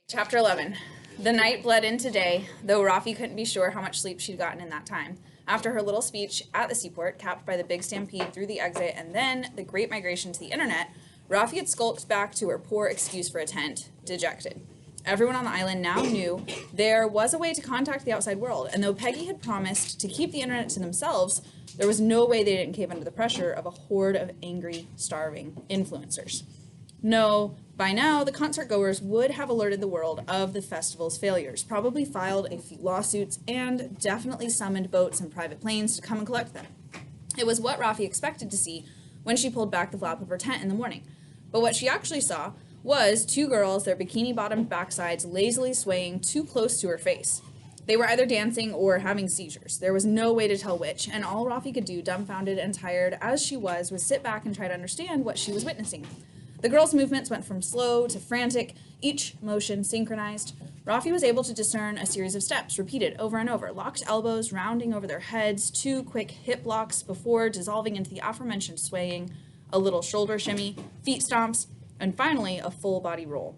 Chapter 11. The night bled into day, though Rafi couldn't be sure how much sleep she'd gotten in that time. After her little speech at the seaport, capped by the big stampede through the exit and then the great migration to the internet, Rafi had skulked back to her poor excuse for a tent, dejected. Everyone on the island now knew there was a way to contact the outside world, and though Peggy had promised to keep the internet to themselves, there was no way they didn't cave under the pressure of a horde of angry, starving influencers. No, by now, the concert goers would have alerted the world of the festival's failures, probably filed a few lawsuits, and definitely summoned boats and private planes to come and collect them. It was what Rafi expected to see when she pulled back the flap of her tent in the morning. But what she actually saw was two girls, their bikini-bottomed backsides lazily swaying too close to her face. They were either dancing or having seizures. There was no way to tell which, and all Rafi could do, dumbfounded and tired as she was sit back and try to understand what she was witnessing. The girls' movements went from slow to frantic, each motion synchronized. Rafi was able to discern a series of steps, repeated over and over, locked elbows rounding over their heads, two quick hip locks before dissolving into the aforementioned swaying, a little shoulder shimmy, feet stomps, and finally a full body roll.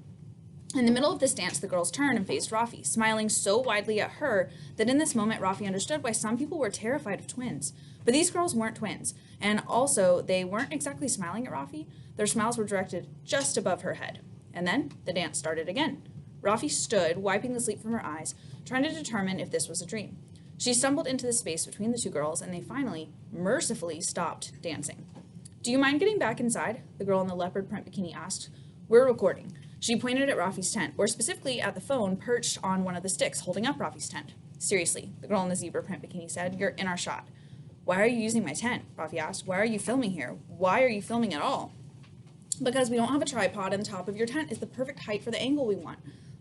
In the middle of this dance, the girls turned and faced Rafi, smiling so widely at her that in this moment Rafi understood why some people were terrified of twins. But these girls weren't twins, and also they weren't exactly smiling at Rafi. Their smiles were directed just above her head. And then the dance started again. Rafi stood, wiping the sleep from her eyes, trying to determine if this was a dream. She stumbled into the space between the two girls, and they finally, mercifully, stopped dancing. "Do you mind getting back inside?" the girl in the leopard print bikini asked. "We're recording." She pointed at Rafi's tent, or specifically at the phone perched on one of the sticks holding up Rafi's tent. "Seriously," the girl in the zebra print bikini said, "you're in our shot." "Why are you using my tent?" Rafi asked. "Why are you filming here? Why are you filming at all?" "Because we don't have a tripod and the top of your tent is the perfect height for the angle we want,"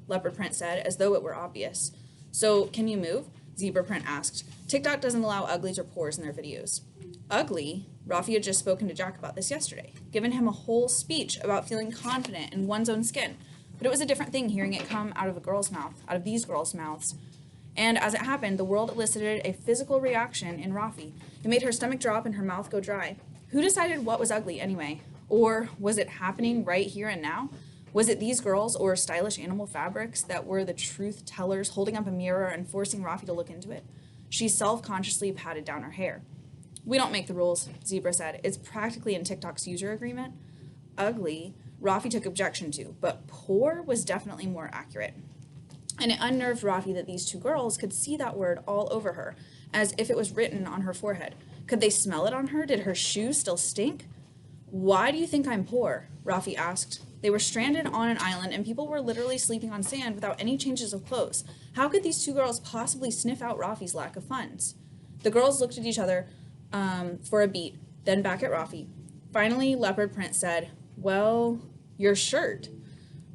leopard print said, as though it were obvious. "So, can you move?" zebra print asked. TikTok doesn't allow uglies or pores in their videos. Ugly? Rafi had just spoken to Jack about this yesterday, given him a whole speech about feeling confident in one's own skin. But it was a different thing hearing it come out of a girl's mouth, out of these girls' mouths. And as it happened, the world elicited a physical reaction in Rafi. It made her stomach drop and her mouth go dry. Who decided what was ugly anyway? Or was it happening right here and now? Was it these girls or stylish animal fabrics that were the truth tellers holding up a mirror and forcing Rafi to look into it? She self-consciously patted down her hair. "We don't make the rules," Zebra said. "It's practically in TikTok's user agreement." Ugly, Rafi took objection to, but poor was definitely more accurate. And it unnerved Rafi that these two girls could see that word all over her, as if it was written on her forehead. Could they smell it on her? Did her shoes still stink? "Why do you think I'm poor?" Rafi asked. They were stranded on an island and people were literally sleeping on sand without any changes of clothes. How could these two girls possibly sniff out Rafi's lack of funds? The girls looked at each other for a beat, then back at Rafi. Finally, Leopard Print said, "Well, your shirt."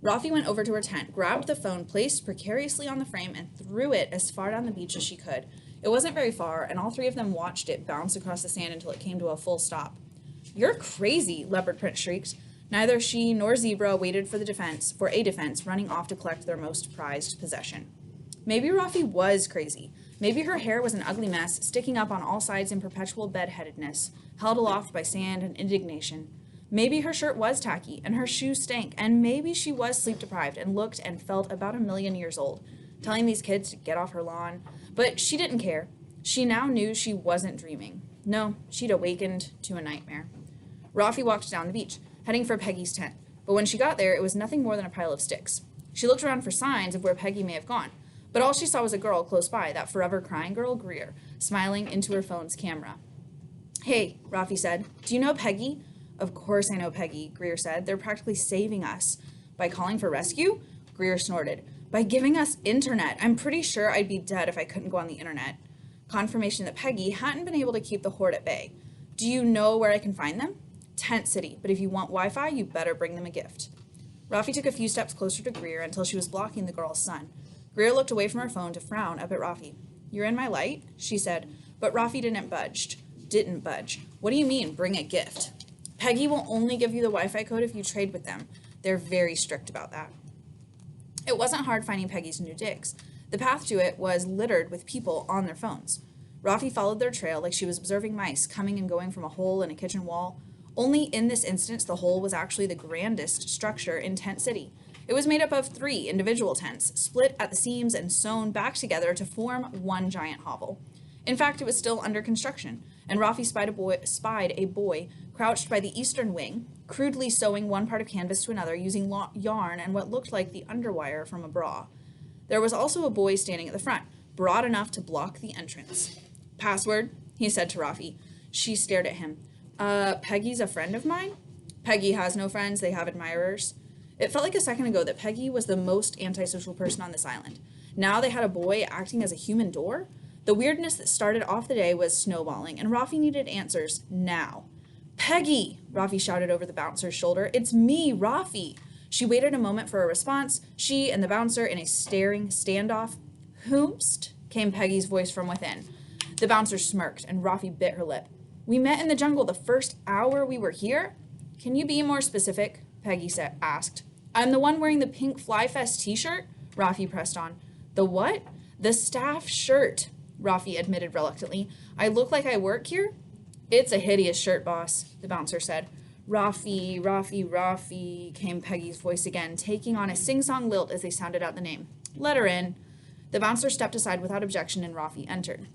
Rafi went over to her tent, grabbed the phone placed precariously on the frame, and threw it as far down the beach as she could. It wasn't very far, and all three of them watched it bounce across the sand until it came to a full stop. "You're crazy," Leopard Print shrieked. Neither she nor Zebra waited for a defense, running off to collect their most prized possession. Maybe Rafi was crazy. Maybe her hair was an ugly mess, sticking up on all sides in perpetual bedheadedness, held aloft by sand and indignation. Maybe her shirt was tacky, and her shoes stank, and maybe she was sleep-deprived and looked and felt about 1,000,000 years old, telling these kids to get off her lawn. But she didn't care. She now knew she wasn't dreaming. No, she'd awakened to a nightmare. Rafi walked down the beach, heading for Peggy's tent, but when she got there, it was nothing more than a pile of sticks. She looked around for signs of where Peggy may have gone, but all she saw was a girl close by, that forever crying girl, Greer, smiling into her phone's camera. "Hey," Rafi said, "do you know Peggy?" "Of course I know Peggy," Greer said. "They're practically saving us." "By calling for rescue?" Greer snorted. "By giving us internet. I'm pretty sure I'd be dead if I couldn't go on the internet." Confirmation that Peggy hadn't been able to keep the horde at bay. "Do you know where I can find them?" "Tent City, but if you want Wi-Fi, you better bring them a gift." Rafi took a few steps closer to Greer until she was blocking the girl's sun. Greer looked away from her phone to frown up at Rafi. "You're in my light?" she said, but Rafi didn't budge. "What do you mean, bring a gift?" "Peggy will only give you the Wi-Fi code if you trade with them. They're very strict about that." It wasn't hard finding Peggy's new digs. The path to it was littered with people on their phones. Rafi followed their trail like she was observing mice coming and going from a hole in a kitchen wall. Only in this instance, the hole was actually the grandest structure in Tent City. It was made up of 3 individual tents, split at the seams and sewn back together to form one giant hovel. In fact, it was still under construction, and Rafi spied a boy crouched by the eastern wing, crudely sewing one part of canvas to another using yarn and what looked like the underwire from a bra. There was also a boy standing at the front, broad enough to block the entrance. "Password," he said to Rafi. She stared at him. Peggy's a friend of mine?" "Peggy has no friends, they have admirers." It felt like a second ago that Peggy was the most antisocial person on this island. Now they had a boy acting as a human door? The weirdness that started off the day was snowballing, and Rafi needed answers now. "Peggy!" Rafi shouted over the bouncer's shoulder. "It's me, Rafi!" She waited a moment for a response, she and the bouncer in a staring standoff. "Whomst?" came Peggy's voice from within. The bouncer smirked, and Rafi bit her lip. "We met in the jungle the first hour we were here?" "Can you be more specific?" Peggy asked. "I'm the one wearing the pink Fly Fest t-shirt," Rafi pressed on. "The what?" "The staff shirt," Rafi admitted reluctantly. "I look like I work here?" "It's a hideous shirt, boss," the bouncer said. "Rafi, Rafi, Rafi," came Peggy's voice again, taking on a sing-song lilt as they sounded out the name. "Let her in." The bouncer stepped aside without objection, and Rafi entered.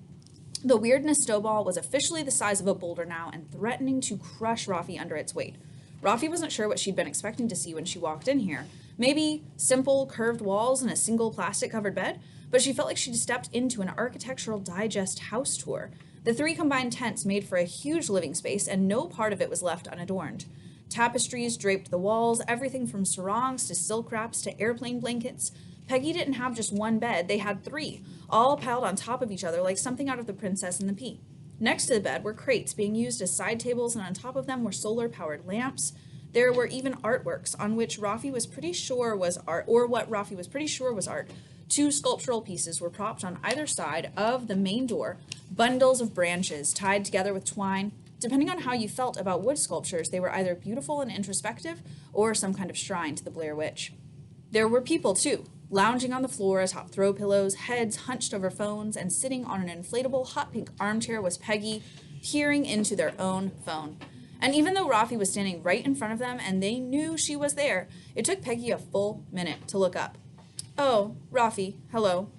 The weirdness snowball was officially the size of a boulder now and threatening to crush Rafi under its weight. Rafi wasn't sure what she'd been expecting to see when she walked in here. Maybe simple, curved walls and a single plastic-covered bed, but she felt like she'd stepped into an Architectural Digest house tour. The 3 combined tents made for a huge living space, and no part of it was left unadorned. Tapestries draped the walls, everything from sarongs to silk wraps to airplane blankets. Peggy didn't have just one bed, they had 3, all piled on top of each other like something out of The Princess and the Pea. Next to the bed were crates being used as side tables, and on top of them were solar-powered lamps. There were even artworks on which Rafi was pretty sure was art, or what Rafi was pretty sure was art. 2 sculptural pieces were propped on either side of the main door, bundles of branches tied together with twine. Depending on how you felt about wood sculptures, they were either beautiful and introspective or some kind of shrine to the Blair Witch. There were people, too, lounging on the floor atop throw pillows, heads hunched over phones, and sitting on an inflatable hot pink armchair was Peggy, peering into their own phone. And even though Rafi was standing right in front of them and they knew she was there, it took Peggy a full minute to look up. "Oh, Rafi, hello."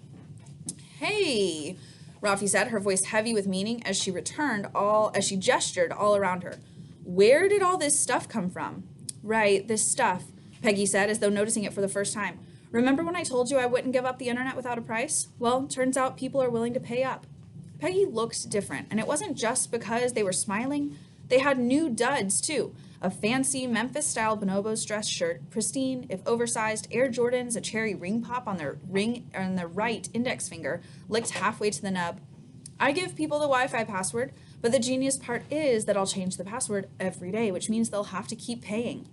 "Hey," Rafi said, her voice heavy with meaning as she gestured all around her. "Where did all this stuff come from?" "Right, this stuff," Peggy said, as though noticing it for the first time. "Remember when I told you I wouldn't give up the internet without a price? Well, turns out people are willing to pay up." Peggy looked different, and it wasn't just because they were smiling. They had new duds, too. A fancy Memphis-style bonobos dress shirt, pristine, if oversized, Air Jordans, a cherry ring pop on their right index finger, licked halfway to the nub. "I give people the Wi-Fi password, but the genius part is that I'll change the password every day, which means they'll have to keep paying."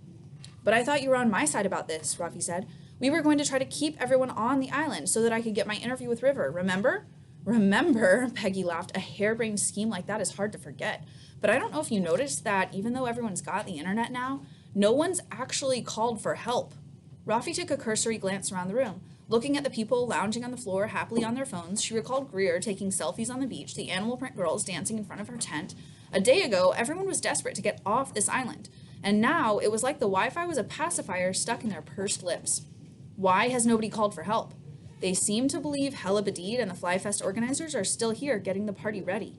"But I thought you were on my side about this," Rafi said. "We were going to try to keep everyone on the island so that I could get my interview with River, remember?" "Remember?" Peggy laughed. "A harebrained scheme like that is hard to forget. But I don't know if you noticed that even though everyone's got the internet now, no one's actually called for help." Rafi took a cursory glance around the room. Looking at the people lounging on the floor happily on their phones, she recalled Greer taking selfies on the beach, the animal print girls dancing in front of her tent. A day ago, everyone was desperate to get off this island. And now it was like the Wi-Fi was a pacifier stuck in their pursed lips. Why has nobody called for help? They seem to believe Hella Badid and the Fly Fest organizers are still here getting the party ready.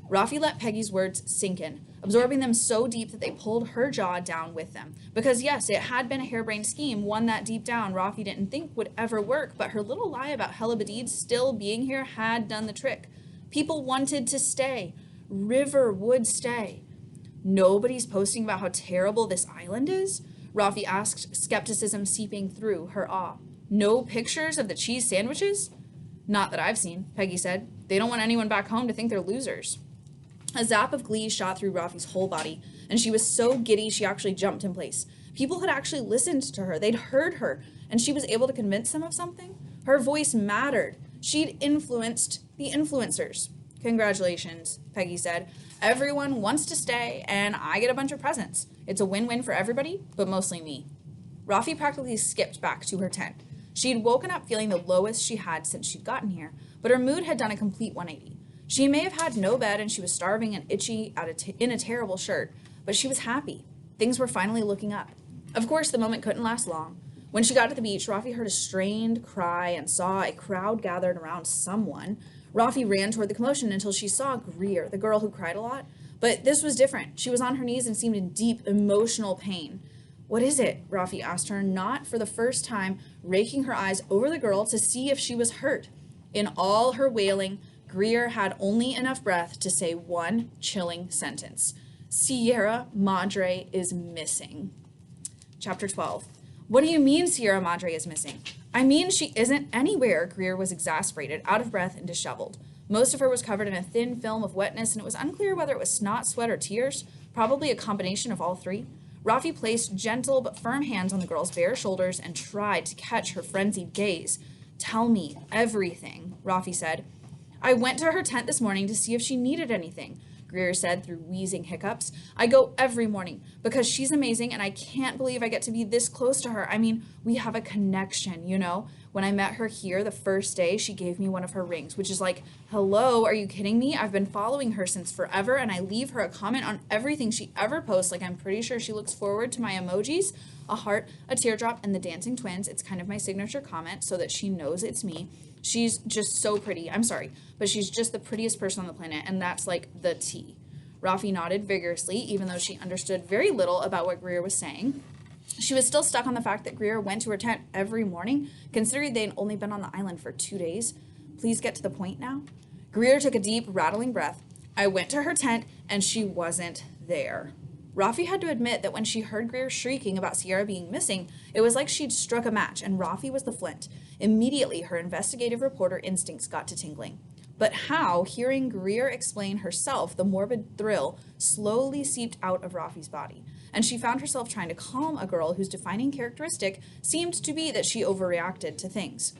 Rafi let Peggy's words sink in, absorbing them so deep that they pulled her jaw down with them. Because yes, it had been a harebrained scheme, one that deep down Rafi didn't think would ever work, but her little lie about Hella Badid still being here had done the trick. People wanted to stay. River would stay. "Nobody's posting about how terrible this island is?" Rafi asked, skepticism seeping through her awe. "No pictures of the cheese sandwiches?" "Not that I've seen," Peggy said. "They don't want anyone back home to think they're losers." A zap of glee shot through Rafi's whole body, and she was so giddy she actually jumped in place. People had actually listened to her. They'd heard her, and she was able to convince them of something. Her voice mattered. She'd influenced the influencers. "Congratulations," Peggy said. "Everyone wants to stay, and I get a bunch of presents. It's a win-win for everybody, but mostly me." Rafi practically skipped back to her tent. She'd woken up feeling the lowest she had since she'd gotten here, but her mood had done a complete 180. She may have had no bed and she was starving and itchy in a terrible shirt, but she was happy. Things were finally looking up. Of course, the moment couldn't last long. When she got to the beach, Rafi heard a strained cry and saw a crowd gathered around someone. Rafi ran toward the commotion until she saw Greer, the girl who cried a lot. But this was different. She was on her knees and seemed in deep emotional pain. What is it? Rafi asked her, not for the first time, raking her eyes over the girl to see if she was hurt. In all her wailing, Greer had only enough breath to say one chilling sentence. Sierra Madre is missing. Chapter 12. What do you mean Sierra Madre is missing? I mean she isn't anywhere. Greer was exasperated, out of breath, and disheveled. Most of her was covered in a thin film of wetness, and it was unclear whether it was snot, sweat, or tears, probably a combination of all three. Rafi placed gentle but firm hands on the girl's bare shoulders and tried to catch her frenzied gaze. Tell me everything, Rafi said. I went to her tent this morning to see if she needed anything, Greer said through wheezing hiccups. I go every morning because she's amazing and I can't believe I get to be this close to her. I mean, we have a connection, you know? When I met her here the first day, she gave me one of her rings, which is like, hello, are you kidding me? I've been following her since forever, and I leave her a comment on everything she ever posts. Like, I'm pretty sure she looks forward to my emojis, a heart, a teardrop, and the dancing twins. It's kind of my signature comment so that she knows it's me. She's just so pretty. I'm sorry, but she's just the prettiest person on the planet, and that's like the T. Rafi nodded vigorously, even though she understood very little about what Greer was saying. She was still stuck on the fact that Greer went to her tent every morning, considering they'd only been on the island for 2 days. Please get to the point now. Greer took a deep, rattling breath. I went to her tent, and she wasn't there. Rafi had to admit that when she heard Greer shrieking about Sierra being missing, it was like she'd struck a match, and Rafi was the flint. Immediately, her investigative reporter instincts got to tingling. But how, hearing Greer explain herself, the morbid thrill slowly seeped out of Rafi's body, and she found herself trying to calm a girl whose defining characteristic seemed to be that she overreacted to things.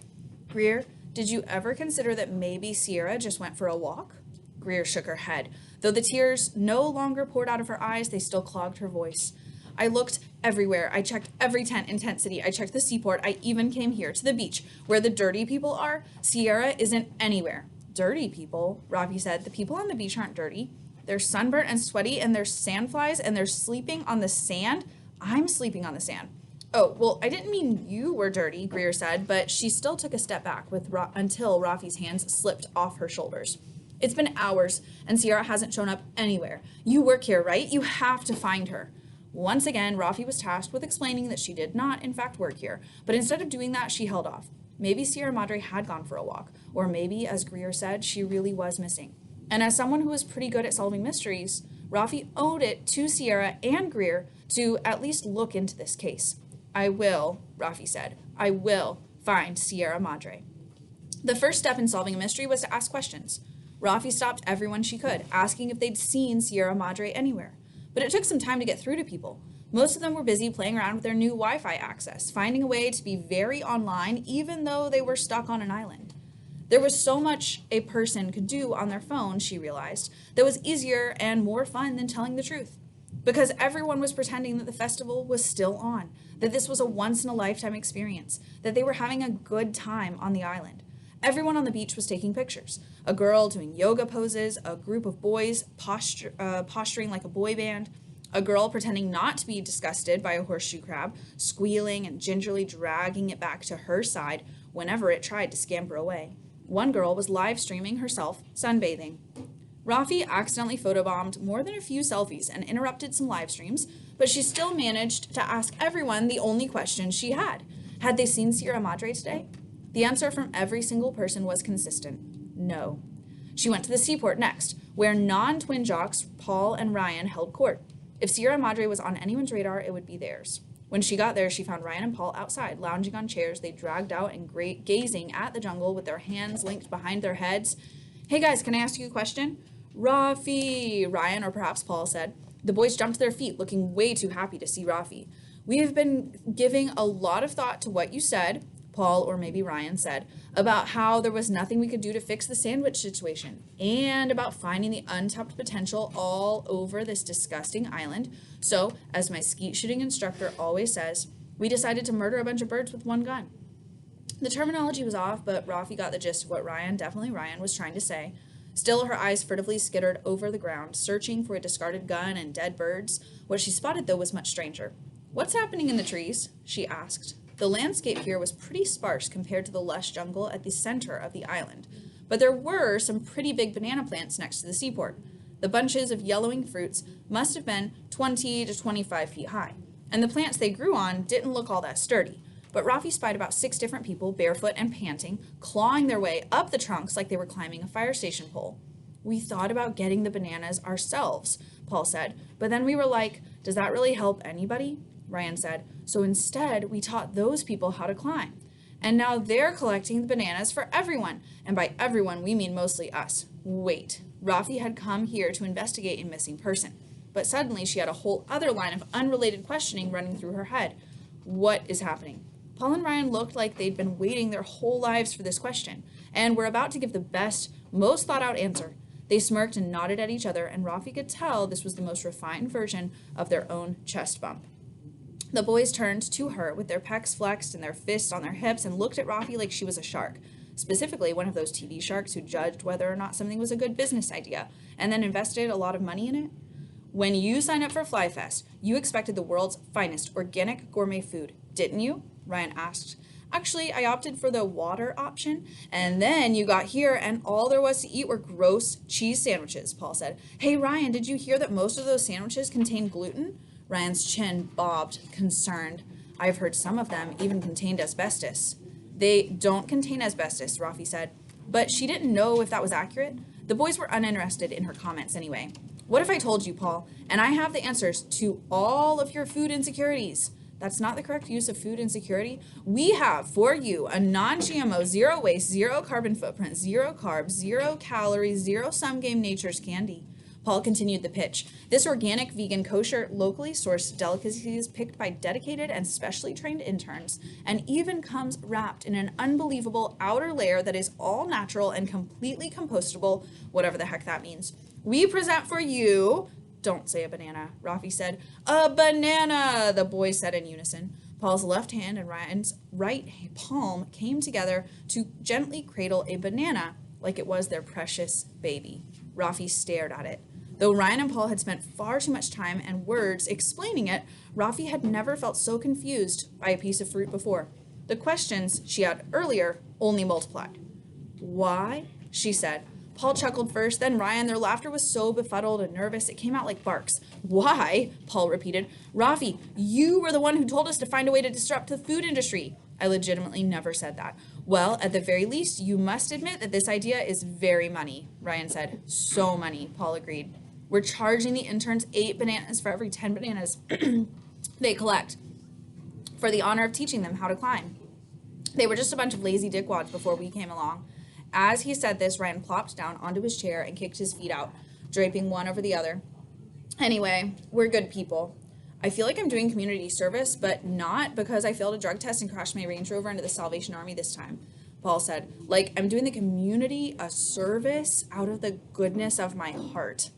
Greer, did you ever consider that maybe Sierra just went for a walk? Greer shook her head. Though the tears no longer poured out of her eyes, they still clogged her voice. I looked everywhere. I checked every tent in Tent City. I checked the seaport. I even came here to the beach, where the dirty people are. Sierra isn't anywhere. Dirty people, Rafi said. The people on the beach aren't dirty. They're sunburnt and sweaty, and they're sandflies, and they're sleeping on the sand. I'm sleeping on the sand. Oh, well, I didn't mean you were dirty, Greer said, but she still took a step back until Rafi's hands slipped off her shoulders. It's been hours, and Sierra hasn't shown up anywhere. You work here, right? You have to find her. Once again, Rafi was tasked with explaining that she did not, in fact, work here, but instead of doing that, she held off. Maybe Sierra Madre had gone for a walk, or maybe, as Greer said, she really was missing. And as someone who was pretty good at solving mysteries, Rafi owed it to Sierra and Greer to at least look into this case. I will, Rafi said, I will find Sierra Madre. The first step in solving a mystery was to ask questions. Rafi stopped everyone she could, asking if they'd seen Sierra Madre anywhere. But it took some time to get through to people. Most of them were busy playing around with their new Wi-Fi access, finding a way to be very online even though they were stuck on an island. There was so much a person could do on their phone, she realized, that was easier and more fun than telling the truth. Because everyone was pretending that the festival was still on, that this was a once-in-a-lifetime experience, that they were having a good time on the island. Everyone on the beach was taking pictures. A girl doing yoga poses, a group of boys posturing like a boy band, a girl pretending not to be disgusted by a horseshoe crab, squealing and gingerly dragging it back to her side whenever it tried to scamper away. One girl was live streaming herself sunbathing. Rafi accidentally photobombed more than a few selfies and interrupted some live streams, but she still managed to ask everyone the only question she had. Had they seen Sierra Madre today? The answer from every single person was consistent. No. She went to the seaport next, where non-twin jocks Paul and Ryan held court. If Sierra Madre was on anyone's radar, it would be theirs. When she got there, she found Ryan and Paul outside, lounging on chairs they dragged out and gazing at the jungle with their hands linked behind their heads. Hey guys, can I ask you a question? Rafi, Ryan or perhaps Paul said. The boys jumped to their feet, looking way too happy to see Rafi. We have been giving a lot of thought to what you said, Paul or maybe Ryan said, about how there was nothing we could do to fix the sandwich situation, and about finding the untapped potential all over this disgusting island. So, as my skeet shooting instructor always says, we decided to murder a bunch of birds with one gun. The terminology was off, but Rafi got the gist of what definitely Ryan, was trying to say. Still, her eyes furtively skittered over the ground, searching for a discarded gun and dead birds. What she spotted, though, was much stranger. What's happening in the trees? She asked. The landscape here was pretty sparse compared to the lush jungle at the center of the island, but there were some pretty big banana plants next to the seaport. The bunches of yellowing fruits must have been 20 to 25 feet high, and the plants they grew on didn't look all that sturdy. But Rafi spied about 6 different people, barefoot and panting, clawing their way up the trunks like they were climbing a fire station pole. We thought about getting the bananas ourselves, Paul said, but then we were like, does that really help anybody? Ryan said, so instead we taught those people how to climb. And now they're collecting the bananas for everyone, and by everyone we mean mostly us. Wait, Rafi had come here to investigate a missing person, but suddenly she had a whole other line of unrelated questioning running through her head. What is happening? Paul and Ryan looked like they'd been waiting their whole lives for this question, and were about to give the best, most thought-out answer. They smirked and nodded at each other, and Rafi could tell this was the most refined version of their own chest bump. The boys turned to her with their pecs flexed and their fists on their hips and looked at Rafi like she was a shark, specifically one of those TV sharks who judged whether or not something was a good business idea and then invested a lot of money in it. When you signed up for Fly Fest, you expected the world's finest organic gourmet food, didn't you? Ryan asked. Actually, I opted for the water option, and then you got here and all there was to eat were gross cheese sandwiches, Paul said. Hey, Ryan, did you hear that most of those sandwiches contain gluten? Ryan's chin bobbed, concerned. I've heard some of them even contained asbestos. They don't contain asbestos, Rafi said, but she didn't know if that was accurate. The boys were uninterested in her comments anyway. What if I told you, Paul, and I have the answers to all of your food insecurities? That's not the correct use of food insecurity. We have for you a non-GMO, zero waste, zero carbon footprint, zero carbs, zero calories, zero sum game nature's candy. Paul continued the pitch. This organic, vegan, kosher, locally sourced delicacy is picked by dedicated and specially trained interns and even comes wrapped in an unbelievable outer layer that is all natural and completely compostable, whatever the heck that means. We present for you, don't say a banana, Rafi said. A banana, the boys said in unison. Paul's left hand and Ryan's right palm came together to gently cradle a banana like it was their precious baby. Rafi stared at it. Though Ryan and Paul had spent far too much time and words explaining it, Rafi had never felt so confused by a piece of fruit before. The questions she had earlier only multiplied. Why? She said. Paul chuckled first, then Ryan. Their laughter was so befuddled and nervous it came out like barks. Why? Paul repeated. Rafi, you were the one who told us to find a way to disrupt the food industry. I legitimately never said that. Well, at the very least, you must admit that this idea is very money, Ryan said. So money, Paul agreed. We're charging the interns 8 bananas for every 10 bananas they collect for the honor of teaching them how to climb. They were just a bunch of lazy dickwads before we came along. As he said this, Ryan plopped down onto his chair and kicked his feet out, draping one over the other. Anyway, we're good people. I feel like I'm doing community service, but not because I failed a drug test and crashed my Range Rover into the Salvation Army this time, Paul said. Like, I'm doing the community a service out of the goodness of my heart.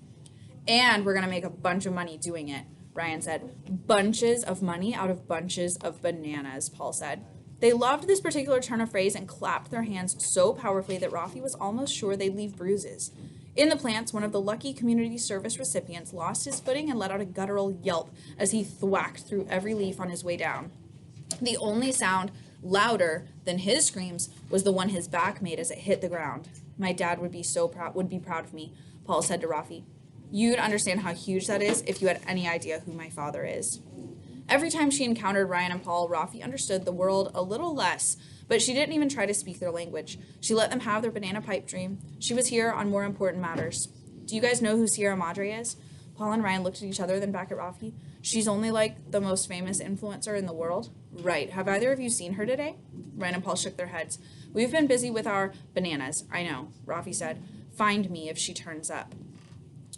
And we're going to make a bunch of money doing it, Ryan said. Bunches of money out of bunches of bananas, Paul said. They loved this particular turn of phrase and clapped their hands so powerfully that Rafi was almost sure they'd leave bruises. In the plants, one of the lucky community service recipients lost his footing and let out a guttural yelp as he thwacked through every leaf on his way down. The only sound louder than his screams was the one his back made as it hit the ground. My dad would be proud of me, Paul said to Rafi. You'd understand how huge that is if you had any idea who my father is. Every time she encountered Ryan and Paul, Rafi understood the world a little less, but she didn't even try to speak their language. She let them have their banana pipe dream. She was here on more important matters. Do you guys know who Sierra Madre is? Paul and Ryan looked at each other, then back at Rafi. She's only like the most famous influencer in the world. Right. Have either of you seen her today? Ryan and Paul shook their heads. We've been busy with our bananas. I know, Rafi said. Find me if she turns up.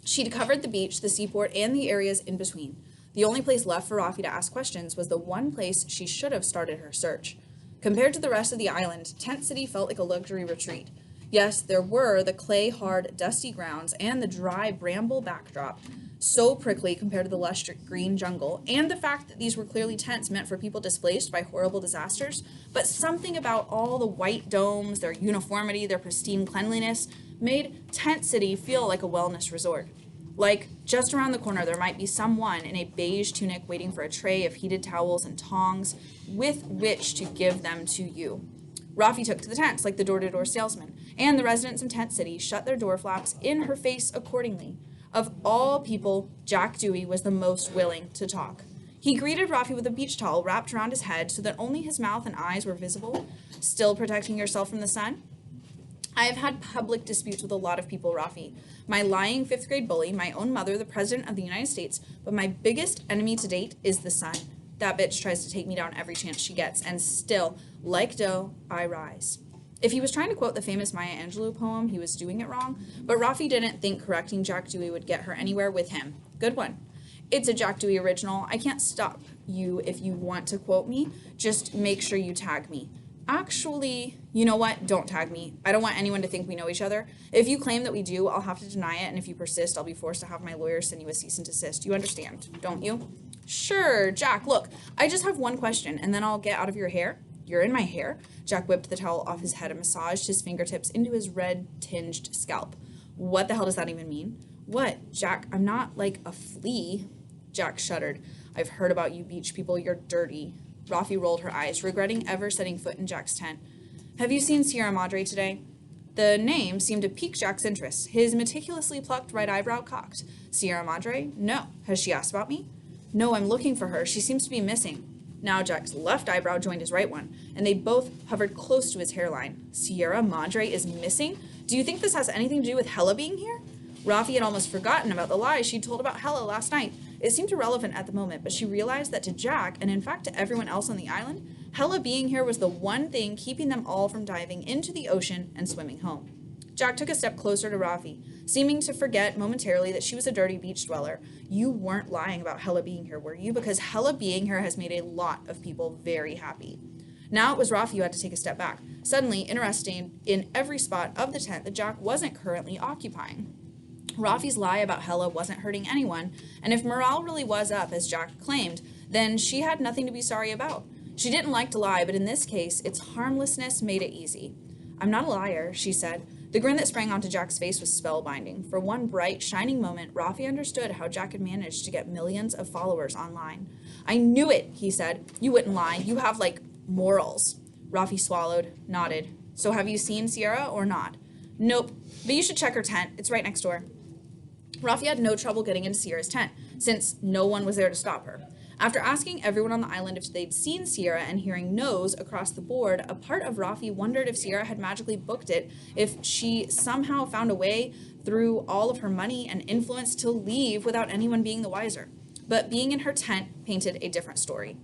She'd covered the beach, the seaport, and the areas in between. The only place left for Rafi to ask questions was the one place she should have started her search. Compared to the rest of the island, Tent City felt like a luxury retreat. Yes, there were the clay-hard, dusty grounds and the dry bramble backdrop, so prickly compared to the lush green jungle, and the fact that these were clearly tents meant for people displaced by horrible disasters, but something about all the white domes, their uniformity, their pristine cleanliness, made Tent City feel like a wellness resort. Like, just around the corner, there might be someone in a beige tunic waiting for a tray of heated towels and tongs with which to give them to you. Rafi took to the tents like the door-to-door salesman, and the residents of Tent City shut their door flaps in her face accordingly. Of all people, Jack Dewey was the most willing to talk. He greeted Rafi with a beach towel wrapped around his head so that only his mouth and eyes were visible. Still protecting yourself from the sun? I have had public disputes with a lot of people, Rafi. My lying fifth grade bully, my own mother, the President of the United States, but my biggest enemy to date is the sun. That bitch tries to take me down every chance she gets, and still, like dough, I rise. If he was trying to quote the famous Maya Angelou poem, he was doing it wrong, but Rafi didn't think correcting Jack Dewey would get her anywhere with him. Good one. It's a Jack Dewey original. I can't stop you if you want to quote me. Just make sure you tag me. Actually, you know what? Don't tag me. I don't want anyone to think we know each other. If you claim that we do, I'll have to deny it, and if you persist, I'll be forced to have my lawyer send you a cease and desist. You understand, don't you? Sure, Jack, look, I just have one question, and then I'll get out of your hair. You're in my hair. Jack whipped the towel off his head and massaged his fingertips into his red-tinged scalp. What the hell does that even mean? What? Jack, I'm not like a flea. Jack shuddered. I've heard about you beach people. You're dirty. Rafi rolled her eyes, regretting ever setting foot in Jack's tent. Have you seen Sierra Madre today? The name seemed to pique Jack's interest. His meticulously plucked right eyebrow cocked. Sierra Madre? No. Has she asked about me? No, I'm looking for her. She seems to be missing. Now Jack's left eyebrow joined his right one, and they both hovered close to his hairline. Sierra Madre is missing? Do you think this has anything to do with Hella being here? Rafi had almost forgotten about the lies she'd told about Hella last night. It seemed irrelevant at the moment, but she realized that to Jack, and in fact to everyone else on the island, Hella being here was the one thing keeping them all from diving into the ocean and swimming home. Jack took a step closer to Rafi, seeming to forget momentarily that she was a dirty beach dweller. You weren't lying about Hella being here, were you? Because Hella being here has made a lot of people very happy. Now it was Rafi who had to take a step back, suddenly interested in every spot of the tent that Jack wasn't currently occupying. Rafi's lie about Hella wasn't hurting anyone, and if morale really was up, as Jack claimed, then she had nothing to be sorry about. She didn't like to lie, but in this case, its harmlessness made it easy. I'm not a liar, she said. The grin that sprang onto Jack's face was spellbinding. For one bright, shining moment, Rafi understood how Jack had managed to get millions of followers online. I knew it, he said. You wouldn't lie. You have, morals. Rafi swallowed, nodded. So have you seen Sierra or not? Nope, but you should check her tent. It's right next door. Rafi had no trouble getting into Sierra's tent, since no one was there to stop her. After asking everyone on the island if they'd seen Sierra and hearing no's across the board, a part of Rafi wondered if Sierra had magically booked it, if she somehow found a way through all of her money and influence to leave without anyone being the wiser. But being in her tent painted a different story.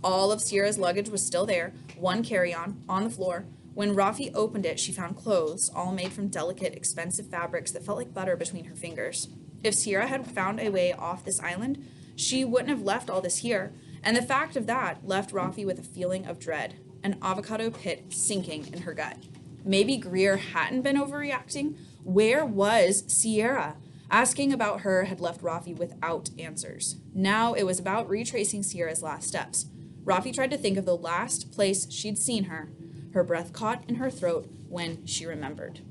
All of Sierra's luggage was still there, one carry-on, on the floor. When Rafi opened it, she found clothes, all made from delicate, expensive fabrics that felt like butter between her fingers. If Sierra had found a way off this island, she wouldn't have left all this here, and the fact of that left Rafi with a feeling of dread, an avocado pit sinking in her gut. Maybe Greer hadn't been overreacting. Where was Sierra? Asking about her had left Rafi without answers. Now it was about retracing Sierra's last steps. Rafi tried to think of the last place she'd seen her. Her breath caught in her throat when she remembered.